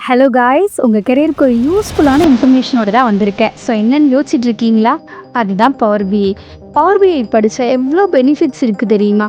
Hello guys, உங்கள் கெரியருக்கு ஒரு யூஸ்ஃபுல்லான இன்ஃபர்மேஷனோட தான் வந்திருக்கேன். ஸோ என்னென்னு யோசிச்சுட்டு இருக்கீங்களா? அதுதான் பவர் பிஐ. பவர் பிஐ படித்தா எவ்வளோ பெனிஃபிட்ஸ் இருக்குது தெரியுமா?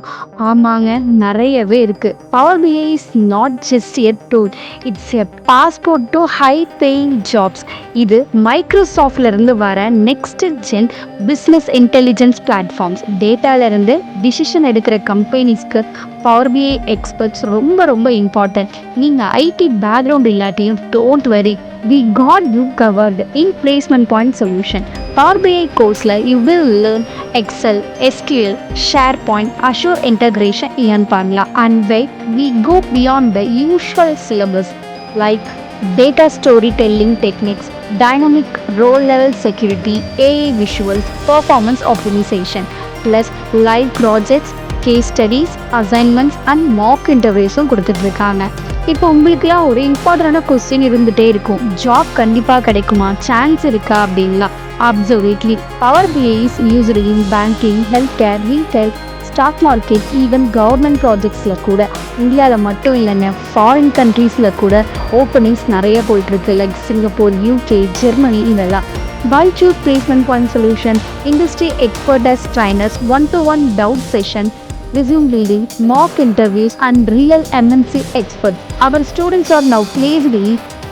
ஆமாங்க, நிறையவே இருக்குது. Power BI is not just a tool, it's a passport to high paying jobs. இது மைக்ரோசாஃப்ட்லேருந்து வர next gen business intelligence platforms. டேட்டாலேருந்து டிசிஷன் எடுக்கிற கம்பெனிஸ்க்கு பவர் பிஐ எக்ஸ்பர்ட்ஸ் ரொம்ப ரொம்ப இம்பார்ட்டன்ட். நீங்கள் ஐடி பேக்ரவுண்ட் இல்லாட்டியும் don't worry, we got you covered in placement point solution. Power BI course you will learn Excel, SQL, SharePoint, Azure integration and பண்ணலாம். And wait, we go beyond the usual syllabus like data storytelling techniques, dynamic role level security, AI visuals, performance optimization, plus live projects, case studies, assignments and mock இன்டர்வியூஸும் கொடுத்துட்ருக்காங்க. இப்போ உங்களுக்குலாம் ஒரு இம்பார்ட்டண்டான question இருந்துகிட்டே இருக்கும், job கண்டிப்பாக கிடைக்குமா, சான்ஸ் இருக்கா அப்படின்லாம். Absolutely. Power BI is used in banking, health care, retail, stock market, even government ப்ராஜெக்ட்ஸில் கூட. இந்தியாவில் மட்டும் இல்லைங்க, ஃபாரின் கண்ட்ரீஸில் கூட ஓப்பனிங்ஸ் நிறைய போயிட்டுருக்கு. லைக் சிங்கப்பூர், யூகே, ஜெர்மனி இதெல்லாம். By choose placement point solution, industry expert as trainers, one-to-one doubt session, resume building, mock interviews and real MNC experts. Our students are now placed in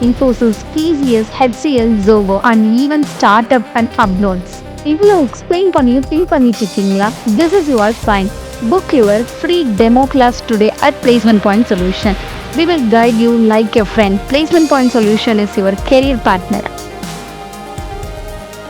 Infosys, TCS, HCL, Zoho and even startup and uploads. இவ்வளோ explain பண்ணியும் feel பண்ணிட்டு இருக்கீங்களா? This is your sign. Book your free demo class today at Placement Point Solution. We will guide you like a friend. Placement Point Solution is your career partner.